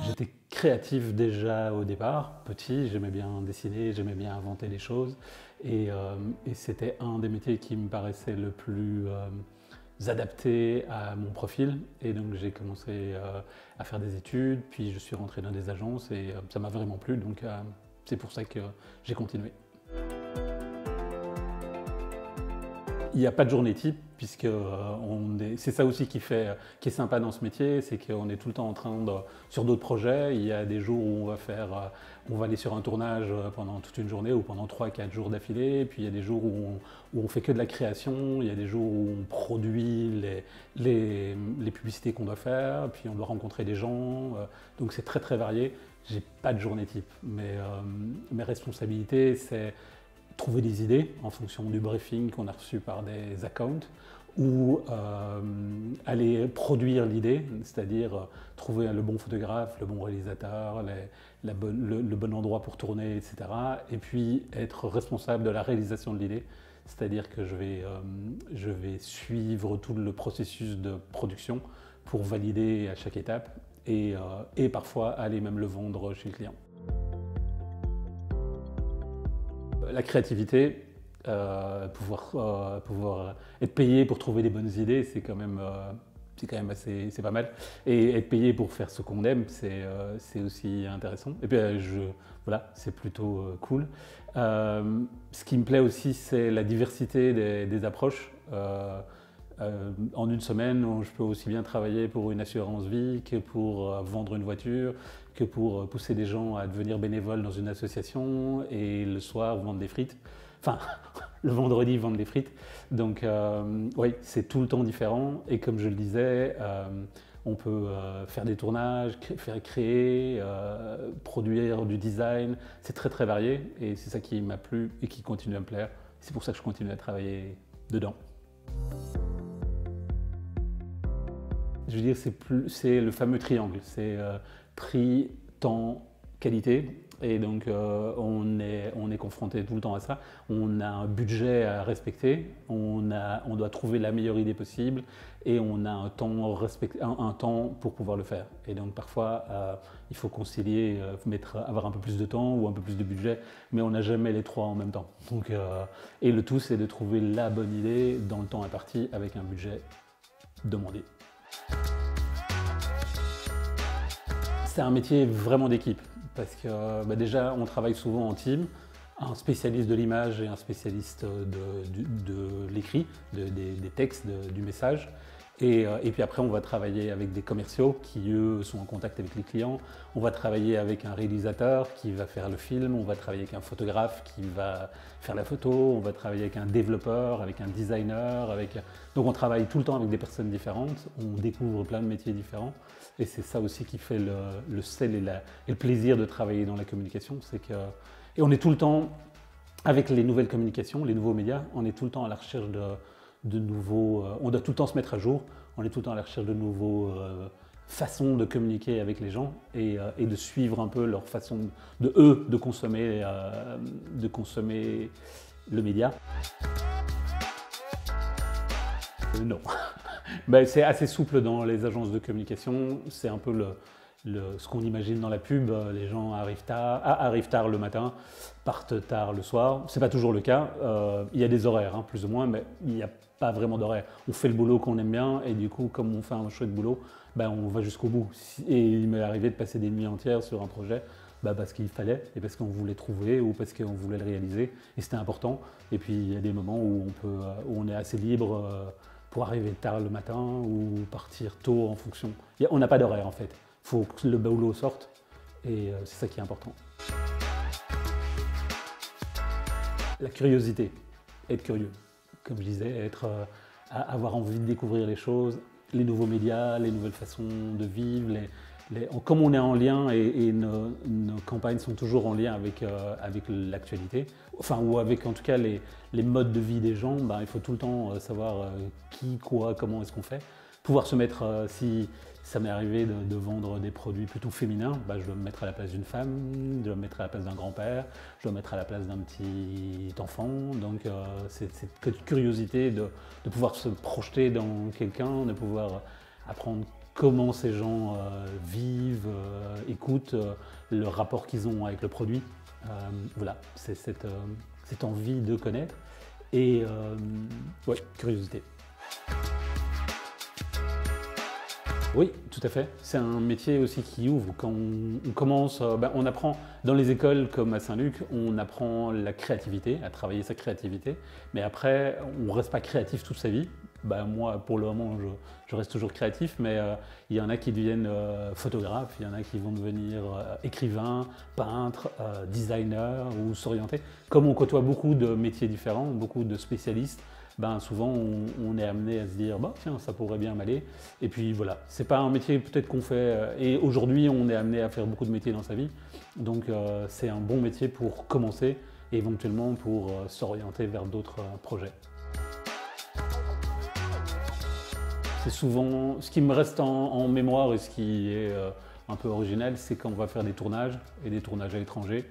J'étais créatif déjà au départ, petit, j'aimais bien dessiner, j'aimais bien inventer des choses et c'était un des métiers qui me paraissait le plus adapté à mon profil et donc j'ai commencé à faire des études, puis je suis rentré dans des agences et ça m'a vraiment plu donc c'est pour ça que j'ai continué. Il n'y a pas de journée type, puisque c'est ça aussi qui est sympa dans ce métier, c'est qu'on est tout le temps en train sur d'autres projets. Il y a des jours où on va aller sur un tournage pendant toute une journée ou pendant 3-4 jours d'affilée. Puis il y a des jours où on fait que de la création. Il y a des jours où on produit les publicités qu'on doit faire. Puis on doit rencontrer des gens. Donc c'est très très varié. J'ai pas de journée type, mais mes responsabilités, c'est trouver des idées en fonction du briefing qu'on a reçu par des accounts ou aller produire l'idée, c'est-à-dire trouver le bon photographe, le bon réalisateur, le bon endroit pour tourner, etc. Et puis être responsable de la réalisation de l'idée, c'est-à-dire que je vais suivre tout le processus de production pour valider à chaque étape et parfois aller même le vendre chez le client. La créativité, pouvoir être payé pour trouver des bonnes idées, c'est quand même c'est pas mal. Et être payé pour faire ce qu'on aime, c'est aussi intéressant. Et puis voilà, c'est plutôt cool. Ce qui me plaît aussi, c'est la diversité des approches. En une semaine, je peux aussi bien travailler pour une assurance vie que pour vendre une voiture, que pour pousser des gens à devenir bénévoles dans une association et le soir vendre des frites. Enfin, le vendredi vendre des frites. Donc oui, c'est tout le temps différent et comme je le disais, on peut faire des tournages, créer, produire du design. C'est très très varié et c'est ça qui m'a plu et qui continue à me plaire. C'est pour ça que je continue à travailler dedans. Je veux dire, c'est le fameux triangle, c'est prix, temps, qualité. Et donc on est confronté tout le temps à ça. On a un budget à respecter, on doit trouver la meilleure idée possible et on a un temps pour pouvoir le faire. Et donc parfois il faut concilier, avoir un peu plus de temps ou un peu plus de budget, mais on n'a jamais les trois en même temps. Donc, et le tout c'est de trouver la bonne idée dans le temps imparti avec un budget demandé. C'est un métier vraiment d'équipe parce que déjà on travaille souvent en team, un spécialiste de l'image et un spécialiste de l'écrit, des textes, du message. Et puis après on va travailler avec des commerciaux qui eux sont en contact avec les clients, on va travailler avec un réalisateur qui va faire le film, on va travailler avec un photographe qui va faire la photo, on va travailler avec un développeur, avec un designer, donc on travaille tout le temps avec des personnes différentes, on découvre plein de métiers différents et c'est ça aussi qui fait le sel et le plaisir de travailler dans la communication, et on est tout le temps avec les nouvelles communications, les nouveaux médias, on est tout le temps à la recherche de nouveaux, on doit tout le temps se mettre à jour, on est tout le temps à la recherche de nouveaux façons de communiquer avec les gens et de suivre un peu leur façon de consommer le média. Non. Ben, c'est assez souple dans les agences de communication, c'est un peu ce qu'on imagine dans la pub, les gens arrivent tard le matin, partent tard le soir. C'est pas toujours le cas, il y a des horaires, hein, plus ou moins, mais il n'y a pas vraiment d'horaire. On fait le boulot qu'on aime bien et du coup, comme on fait un chouette boulot, ben, on va jusqu'au bout. Et il m'est arrivé de passer des nuits entières sur un projet parce qu'il fallait et parce qu'on voulait trouver ou parce qu'on voulait le réaliser et c'était important. Et puis il y a des moments où on est assez libre pour arriver tard le matin ou partir tôt en fonction. On n'a pas d'horaire en fait. Il faut que le boulot sorte et c'est ça qui est important. La curiosité, être curieux. Comme je disais, avoir envie de découvrir les choses, les nouveaux médias, les nouvelles façons de vivre. Comme on est en lien et nos campagnes sont toujours en lien avec l'actualité, enfin, ou avec en tout cas les modes de vie des gens, il faut tout le temps savoir qui, quoi, comment est-ce qu'on fait. Pouvoir se mettre, si ça m'est arrivé de vendre des produits plutôt féminins, je dois me mettre à la place d'une femme, je dois me mettre à la place d'un grand-père, je dois me mettre à la place d'un petit enfant. Donc c'est cette curiosité de pouvoir se projeter dans quelqu'un, de pouvoir apprendre comment ces gens vivent écoute, le rapport qu'ils ont avec le produit. Voilà, c'est cette envie de connaître et ouais, curiosité. Oui, tout à fait. C'est un métier aussi qui ouvre. Quand on commence, on apprend dans les écoles comme à Saint-Luc, on apprend la créativité, à travailler sa créativité. Mais après, on ne reste pas créatif toute sa vie. Moi, pour le moment, je reste toujours créatif, mais il y en a qui deviennent photographes, il y en a qui vont devenir écrivains, peintres, designers ou s'orienter. Comme on côtoie beaucoup de métiers différents, beaucoup de spécialistes, souvent on est amené à se dire tiens, ça pourrait bien m'aller. Et puis voilà, c'est pas un métier peut-être qu'on fait, et aujourd'hui on est amené à faire beaucoup de métiers dans sa vie, donc c'est un bon métier pour commencer et éventuellement pour s'orienter vers d'autres projets. C'est souvent ce qui me reste en mémoire et ce qui est un peu original, c'est quand on va faire des tournages et des tournages à l'étranger.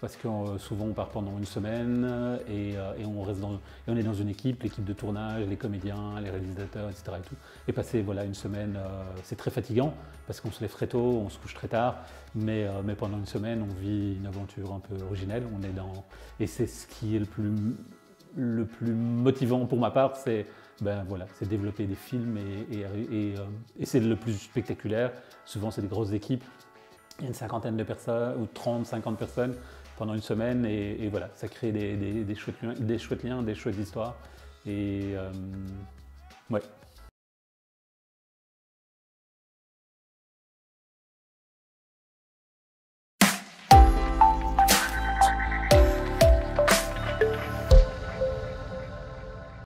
Parce que souvent on part pendant une semaine et on est dans une équipe, l'équipe de tournage, les comédiens, les réalisateurs, etc. Et, tout. Et passer une semaine, c'est très fatigant parce qu'on se lève très tôt, on se couche très tard, mais pendant une semaine on vit une aventure un peu originelle. Et c'est ce qui est le plus motivant pour ma part, c'est développer des films et c'est le plus spectaculaire. Souvent c'est des grosses équipes, il y a une cinquantaine de personnes ou 30, 50 personnes pendant une semaine et voilà, ça crée des chouettes liens, des chouettes histoires et ouais.